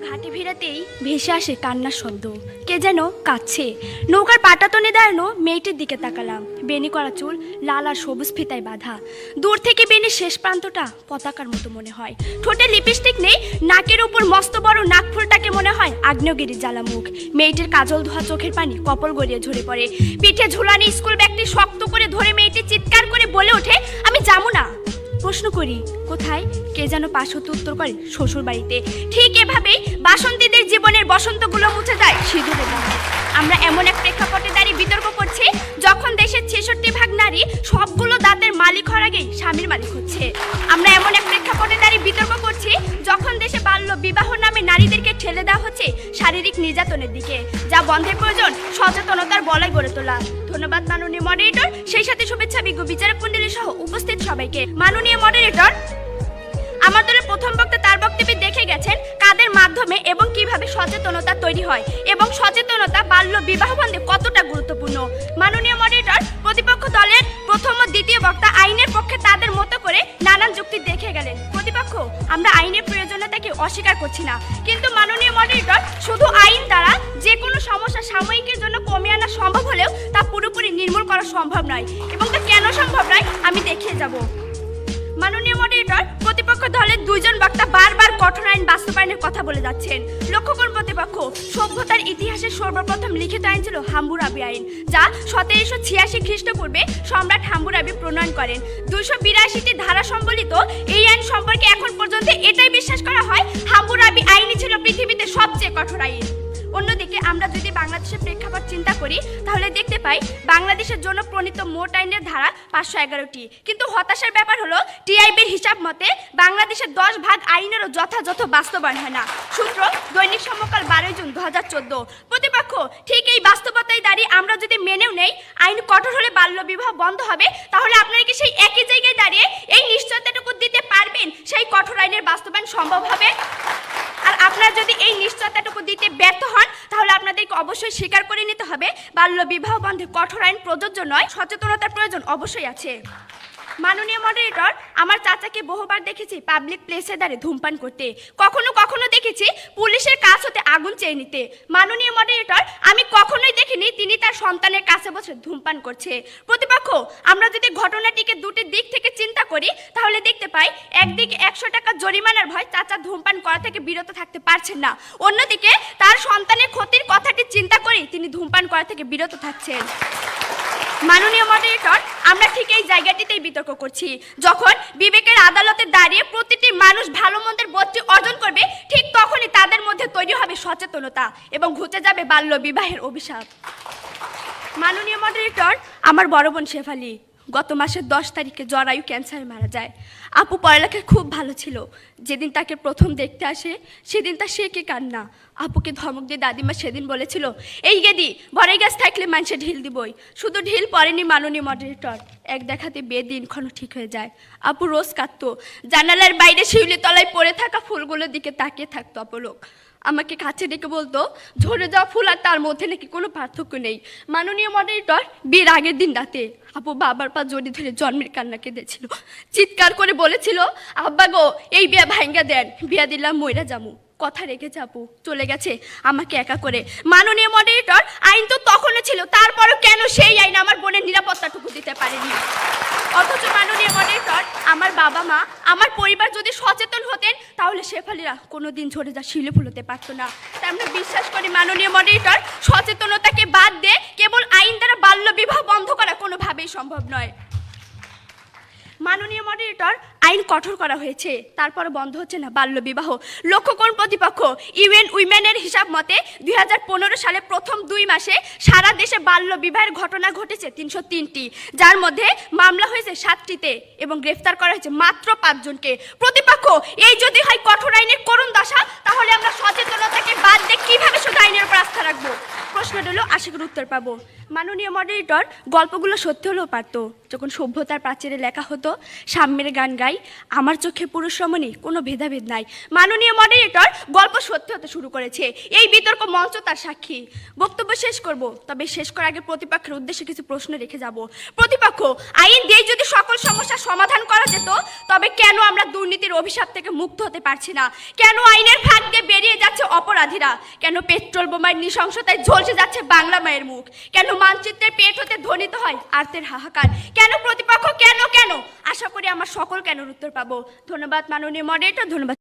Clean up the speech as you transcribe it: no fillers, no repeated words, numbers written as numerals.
ঘাটে ভিড়াতেই ভেসে আসে কান্নার শব্দ। কে যেন কাঁদছে। নৌকার পাটাতনে দাঁড়ানো মেয়েটির দিকে তাকালাম। বেনি করা চুল লাল আর সবুজ ফিতায় বাঁধা। দূর থেকে বেনির শেষ প্রান্তটা পতাকার মতো মনে হয়। ঠোঁটে লিপস্টিক নেই, নাকের উপর মস্ত বড় নাকফুলটাকে মনে হয় আগ্নেয়গিরির জ্বালা মুখ। মেয়েটির কাজল ধোয়া চোখের পানি কপল গড়িয়ে ঝরে পড়ে। পিঠে ঝুলানি স্কুল ব্যাগটি শক্ত করে ধরে মেয়েটি চিৎকার করে বলে ওঠে, আমি যাবো না। প্রশ্ন করি, কোথায়? কে যেন পাশ হতে উত্তর করে, শ্বশুর বাড়িতে। ঠিক এভাবেই বাসন্তীদের জীবনের বসন্তগুলো মুছে যায় সিঁদুরে গন্ধে। আমরা এমন এক প্রেক্ষাপটে দাঁড়িয়ে বিতর্ক করছি যখন দেশের 66% নারী সবগুলো দাঁতের মালিক হওয়ার আগেই স্বামীর মালিক হচ্ছে। আমরা এমন এক প্রেক্ষাপটে দাঁড়িয়ে বিতর্ক করছি যখন দেশে বাল্য বিবাহ নামে নারীদেরকে ঠেলে দেওয়া হচ্ছে শারীরিক নির্যাতনের দিকে, যা বন্ধের প্রয়োজন সচেতনতার বলয় গড়ে তোলা। ধন্যবাদ মাননীয় মডারেটর, সেই সাথে শুভেচ্ছা বিজ্ঞ বিচারক মণ্ডলী সহ উপস্থিত সবাইকে। মাননীয় মডারেটর, আমার দলের প্রথম বক্তা তার বক্তব্যে দেখে গেছেন কাদের মাধ্যমে এবং কিভাবে সচেতনতা তৈরি হয় এবং সচেতনতা বাল্য বিবাহ বন্ধে কতটা গুরুত্বপূর্ণ। মাননীয় মডারেটর, প্রতিপক্ষ দলের প্রথম ও দ্বিতীয় বক্তা আইনের পক্ষে তাদের মতো করে নানান যুক্তি দেখে গেলেন। প্রতিপক্ষ, আমরা আইনের প্রয়োজনীয়তাকে অস্বীকার করছি না, কিন্তু মাননীয় মডারেটর, শুধু আইন দ্বারা যে কোনো সমস্যা সাময়িকের জন্য কমিয়ে আনা সম্ভব হলেও তা পুরোপুরি নির্মূল করা সম্ভব নয়, এবং তা কেন সম্ভব নয় আমি দেখিয়ে যাব। মাননীয় মডারেটর, প্রতিপক্ষ দলের দুইজন বক্তা বারবার কঠোর আইন বাস্তবায়নের কথা বলে যাচ্ছেন। লক্ষ্য করুন প্রতিপক্ষ, সভ্যতার ইতিহাসে সর্বপ্রথম লিখিত আইন ছিল হাম্বুরাবি আইন, যা 1786 খ্রিস্টপূর্বে সম্রাট হাম্বুরাবি প্রণয়ন করেন। 282টি ধারা সম্বলিত এই আইন সম্পর্কে এখন পর্যন্ত এটাই বিশ্বাস করা হয় হাম্বুরাবি আইনই ছিল পৃথিবীতে সবচেয়ে কঠোর আইন। অন্যদিকে আমরা যদি বাংলাদেশের প্রেক্ষাপট চিন্তা করি তাহলে দেখতে পাই বাংলাদেশের জন্য প্রণীত মোট আইনের ধারা 511টি, কিন্তু হতাশার ব্যাপার হলো টিআইবির হিসাব মতে বাংলাদেশের 10 ভাগ আইনেরও যথাযথ বাস্তবায়ন হয় না। সূত্র দৈনিক সমকাল 12 জুন 2014। প্রতিপক্ষ, ঠিক এই বাস্তবতায় দাঁড়িয়ে আমরা যদি মেনেও নেই আইন কঠোর হলে বাল্য বিবাহ বন্ধ হবে, তাহলে আপনারা কি সেই একই জায়গায় দাঁড়িয়ে এই নিশ্চয়তাটুকু দিতে পারবেন সেই কঠোর আইনের বাস্তবায়ন সম্ভব হবে? আর আপনারা যদি এই নিশ্চয়তাটুকু দিতে ব্যর্থ হন তাহলে আপনাদেরকে অবশ্যই স্বীকার করে নিতে হবে বাল্য বিবাহ বন্ধে কঠোর আইন প্রযোজ্য নয়, সচেতনতার প্রয়োজন অবশ্যই আছে। মাননীয় মডারেটর, আমার চাচাকে বহুবার দেখেছি পাবলিক প্লেসে দাঁড়িয়ে ধূমপান করতে, কখনো কখনো দেখেছি পুলিশের কাছ হতে আগুন চেয়ে নিতে। মাননীয় মডারেটর, আমি কখনোই দেখিনি তিনি তার সন্তানের কাছে বসে ধূমপান করছে। প্রতিপক্ষ, আমরা যদি ঘটনাটিকে দুটি দিক থেকে চিন্তা করি তাহলে দেখতে পাই একদিকে 100 টাকা জরিমানার ভয় চাচা ধূমপান করা থেকে বিরত থাকতে পারছেন না, অন্যদিকে তার সন্তানের ক্ষতির কথাটি চিন্তা করে তিনি ধূমপান করা থেকে বিরত থাকছেন। মাননীয় মডারেটর, আমরা ঠিক এই জায়গাটিতেই বিতর্ক করছি যখন বিবেকের আদালতে দাঁড়িয়ে প্রতিটি মানুষ ভালো মন্দের বোধটি অর্জন করবে, ঠিক তখনই তাদের মধ্যে তৈরি হবে সচেতনতা এবং ঘুচে যাবে বাল্য বিবাহের অভিশাপ। মাননীয় মডারেটর, আমার বড় বোন শেফালি গত মাসের 10 তারিখে জরায়ু ক্যান্সারে মারা যায়। আপু পড়ালেখায় খুব ভালো ছিল। যেদিন তাকে প্রথম দেখতে আসে সেদিন তার সে কে কান্না। আপুকে ধমক দিয়ে দাদিমা সেদিন বলেছিল, এই গেদি ভরে গ্যাস থাকলে মানুষে ঢিল দিবই। শুধু ঢিল পড়েনি মাননীয় মডারেটর, এক দেখাতে বিয়ে দিনক্ষণ ঠিক হয়ে যায়। আপু রোজ কাঁদতো, জানালার বাইরে শিউলি তলায় পড়ে থাকা ফুলগুলোর দিকে তাকিয়ে থাকতো অপলক। আমাকে কাছে ডেকে বলতো ঝরে যাওয়া ফুল আর তার মধ্যে নাকি কোনো পার্থক্য নেই। মাননীয় মডারেটর, বিয়ের আগের দিন রাতে আপু বাবার পা জড়িয়ে ধরে জন্মের কান্না কেঁদেছিল, চিৎকার করে বলেছিল, আব্বা গো এই বিয়া ভাঙ্গা দেন, বিয়া দিলাম মইরা যামু। কথা রেখেছে আপু, চলে গেছে আমাকে একা করে। মাননীয় মডারেটর, আইন তো তখনও ছিল, তারপরও কেন সেই আইন আমার বোনের নিরাপত্তাটুকু দিতে পারেনি? অথচ মাননীয় মডারেটর, আমার বাবা মা আমার পরিবার যদি সচেতন হতেন তাহলে শেফালিরা কোনোদিন ঝরে যা শিলে ফুলতে পারতো না। তাই আমরা বিশ্বাস করি মাননীয় মডারেটর, সচেতনতাকে বাদ দিয়ে কেবল আইন দ্বারা বাল্য বিবাহ বন্ধ করা কোনোভাবেই সম্ভব নয়। মাননীয় মডারেটর, আইন কঠোর করা হয়েছে, তারপর বন্ধ হচ্ছে না বাল্য বিবাহ। লক্ষ্য করুন প্রতিপক্ষ, ইউএন উইমেনের হিসাব মতে 2015 সালে প্রথম 2 মাসে সারা দেশে বাল্য বিবাহের ঘটনা ঘটেছে 303টি, যার মধ্যে মামলা হয়েছে 7টিতে এবং গ্রেফতার করা হয়েছে মাত্র 5 জনকে। প্রতিপক্ষ, এই যদি হয় কঠোর আইনের করুণ দশা, তাহলে আমরা সচেতনতাকে বাদ দিয়ে কিভাবে শুধু আইনের উপর আস্থা রাখবো? প্রশ্নটা হলো, আশা করি উত্তর পাবো। মাননীয় মডারেটর, গল্পগুলো সত্যি হলেও পারতো। যখন সভ্যতার প্রাচীরে লেখা হতো সাম্যের গান গাই, আমার চোখে পুরুষ রমণী, কোনো ভেদাভেদ নাই। মাননীয় মডারেটর, গল্প সত্যি হতে শুরু করেছে, এই বিতর্ক মঞ্চ তার সাক্ষী। বক্তব্য শেষ করব, তবে শেষ করার আগে প্রতিপক্ষের উদ্দেশ্যে কিছু প্রশ্ন রেখে যাব। প্রতিপক্ষ, আইন দিয়ে যদি সকল সমস্যার সমাধান করা যেত তবে কেন আমরা দুর্নীতির অভিশাপ থেকে মুক্ত হতে পারছি না? কেন আইনের ফাঁক দিয়ে বেরিয়ে যাচ্ছে অপরাধীরা? কেন পেট্রোল বোমার নৃশংসতায় ঝলসে যাচ্ছে বাংলা মায়ের মুখ? কেন মানচিত্রের পেট হতে ধ্বনিত হয় আর্তের হাহাকার? কেন প্রতিপক্ষ? কেন কেন? আশা করি আমার সকল কেনর উত্তর পাবো। ধন্যবাদ মাননীয় মডারেটর, ধন্যবাদ।